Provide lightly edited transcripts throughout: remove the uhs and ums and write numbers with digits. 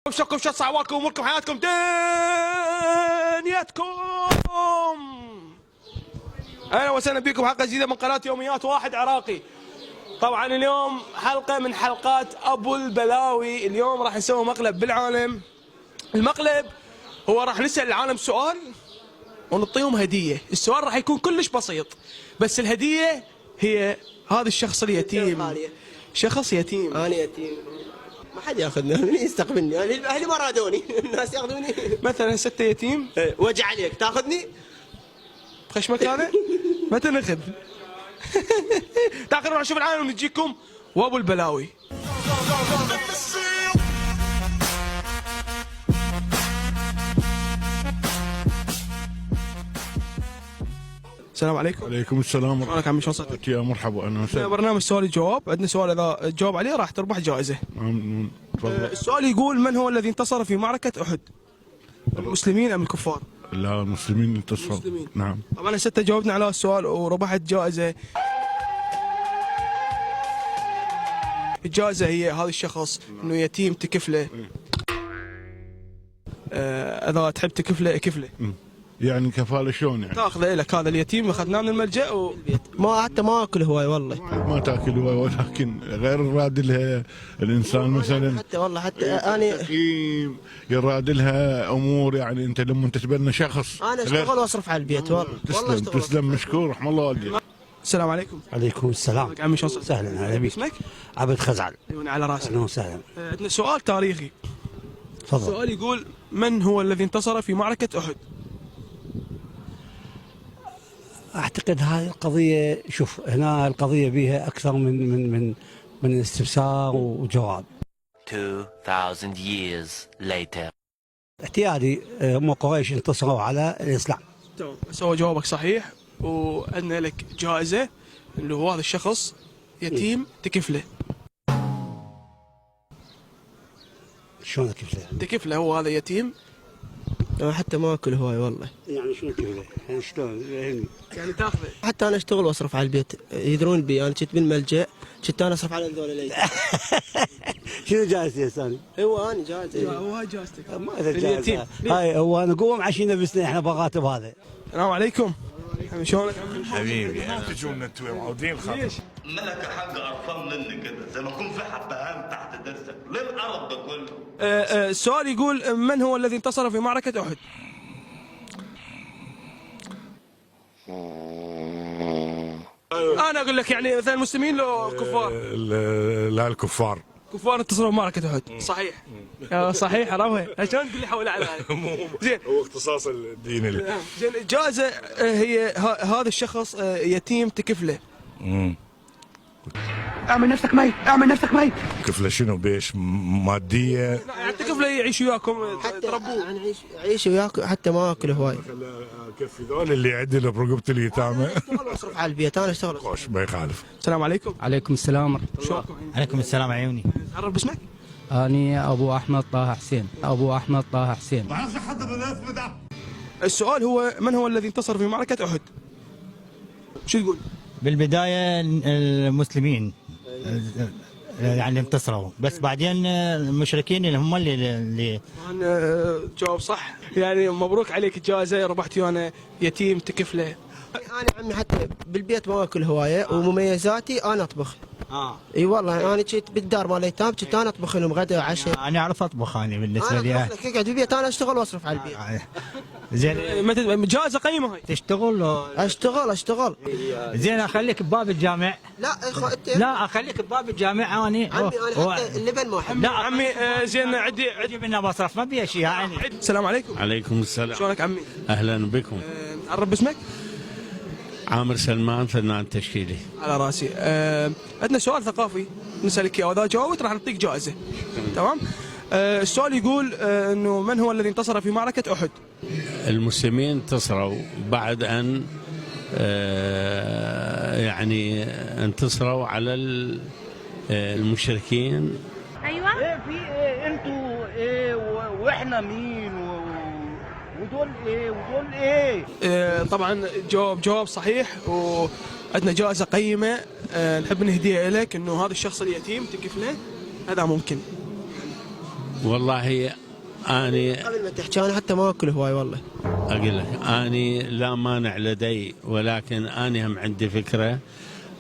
شكم شط عوالكم اموركم حياتكم دنيتكم. اهلا وسهلا بكم حلقه جديده من قناه يوميات واحد عراقي. طبعا اليوم حلقه من حلقات ابو البلاوي. اليوم راح نسوي مقلب بالعالم. المقلب هو راح نسال العالم سؤال ونعطيهم هديه. السؤال راح يكون كلش بسيط، بس الهديه هي هذا الشخص اليتيم. شخص يتيم. انا يتيم، ما حد ياخذني. من يستقبلني؟ اهلي ما رادوني. الناس ياخذوني. مثلا ستة يتيم وجع عليك تاخذني بخش مكانه. متى ناخذ؟ تعالوا نروح نشوف العالم ونجيكم وابو البلاوي. السلام عليكم. عليكم السلام شلونك عمي؟ شلون صحتك؟ يا مرحبا. اهلا وسهلا. برنامج سؤال الجواب. عندنا سؤال اذا تجاوب عليه راح تربح جائزه. تفضل. السؤال يقول: من هو الذي انتصر في معركه احد؟ المسلمين ام الكفار؟ لا، المسلمين انتصروا. المسلمين. نعم. طبعا ستة جاوبنا على السؤال وربحت جائزه. الجائزه هي هذا الشخص انه يتيم تكفله. اذا تحب تكفله كفله. يعني كفاله شلون يعني؟ تاخذه لك هذا اليتيم اخذناه من الملجا ما حتى ما اكل هواي والله. ما تاكل هو، ولكن غير راد لها الانسان مثلا. حتى والله حتى انا يراد لها امور. يعني انت لما تتبنى شخص اشتغل واصرف على البيت والله. تسلم تسلم مشكور رحم الله والديك. السلام عليكم. عليكم السلام. عمي شلون صحتك؟ سهلا هلا بك. اسمك؟ عبد خزعل. على راسي. اهلا وسهلا. عندنا سؤال تاريخي. تفضل. السؤال يقول: من هو الذي انتصر في معركة أحد؟ اعتقد هذه القضيه، شوف هنا القضيه بيها اكثر من استفسار وجواب. 2000 years later. اعتيادي هم قريش انتصروا على الاسلام. تمام، بس هو جوابك صحيح وعندنا لك جائزة اللي هو هذا الشخص يتيم تكفله. شلون كيف تكفله هو هذا يتيم. حتى ما اكل هواي والله. يعني شلون كيف يعني شلون يعني تاخذه. حتى انا اشتغل واصرف على البيت، يدرون بي. انا كنت بالملجأ، كنت انا اصرف على هذول الأيام. شنو جائزتي يا ثاني؟ هو انا جاهز. هو هاي جائزتك. ما اليتيم. هاي هو نقوم عشينا بسنين احنا بغاتب هذا. السلام عليكم. شلونك عمي؟ حبيبي ما تجونا انتم معودين خاطر. ملك حق قرفان منك كده زي ما يكون في حبهان تحت درسك. ليه القرف ده كله؟ السؤال يقول: من هو الذي انتصر في معركة أحد؟ أنا أقول لك يعني مثلا المسلمين لو كفار. لا، الكفار. كفار انتصروا في معركة أحد. صحيح. صحيح. عرفها. عشان تقول لي حول على زين. هو اختصاص الدين اللي. زين، الجائزة هي هذا الشخص يتيم تكفله. اعمل نفسك ميت، اعمل نفسك ميت. كفله شنو بيش ماديه؟ يعني تكفله يعيش وياكم تربوه. انا اعيش وياك حتى ما اكل هواي. كفي ذول اللي يعدل برقبه اليتامى. اشتغل واصرف على البيت. انا اشتغل. خوش ما يخالف. السلام عليكم. عليكم السلام ورحمة الله. شلونكم؟ عليكم السلام عيوني. تعرف باسمك؟ أني أبو أحمد طه حسين. أبو أحمد طه حسين. السؤال هو: من هو الذي انتصر في معركة أحد؟ شو تقول؟ بالبداية المسلمين يعني انتصروا، بس بعدين المشركين اللي هم اللي أنا جواب صح. يعني مبروك عليك الجائزة، ربحت وأنا يتيم تكفله. انا عمي حتى بالبيت ما اكل هوايه. ومميزاتي انا اطبخ. اي والله انا كنت بالدار مال الايتام، كنت انا اطبخ لهم غدا وعشاء. أنا أعرف أطبخ. أنا بالنسبة انا لي اطبخ لك، اقعد بالبيت انا اشتغل واصرف على البيت. زين. متى جائزة قيمة هاي؟ تشتغل اشتغل. زين، أخليك بباب الجامع. لا انت. لا، أخليك بباب الجامع. أنا عمي انا حتى اللبن ما احب. لا عمي زين عدي منها بصرف، ما بي شيء يعني. السلام عليكم. عليكم السلام. شلونك عمي؟ اهلا بكم. تعرف باسمك؟ عامر سلمان، فنان تشكيلي. على راسي. عندنا سؤال ثقافي نسألك اياه، واذا جاوبت راح نعطيك جائزة. تمام؟ السؤال يقول انه من هو الذي انتصر في معركة أحد؟ المسلمين انتصروا بعد ان يعني انتصروا على المشركين. ايوه. ايه في ايه انتوا ايه واحنا مين ودول ايه ودول ايه. طبعا جواب صحيح، وعندنا جائزة قيمة نحب نهديها لك، انه هذا الشخص اليتيم تكفله. هذا ممكن والله أني قبل ما تحكي انا حتى ما اكل هواي والله. أقول لك أني لا مانع لدي، ولكن أنا هم عندي فكرة.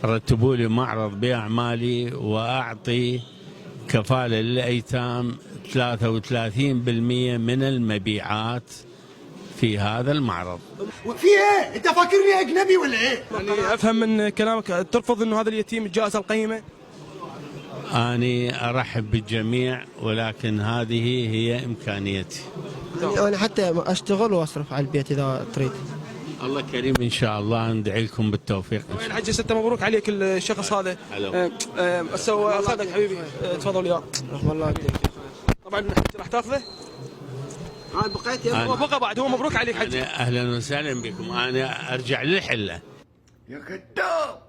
رتبوا لي معرض بأعمالي وأعطي كفالة للأيتام 33% من المبيعات في هذا المعرض. في ايه؟ انت فاكرني اجنبي ولا ايه؟ يعني افهم من كلامك ترفض انه هذا اليتيم الجائزه القيمه؟ أني أرحب بالجميع، ولكن هذه هي إمكانيتي. يعني انا حتى اشتغل واصرف على البيت اذا تريد. الله كريم إن شاء الله، ندعي لكم بالتوفيق. وين حجي ستة، مبروك عليك الشخص هذا. خذك حبيبي، تفضل يا والله يديك. طبعا راح تاخذه؟ انا بقيت يا هو بقى بعد، هو مبروك عليك حجي. أهلا وسهلا بكم. أنا أرجع للحلة. يا كذاب.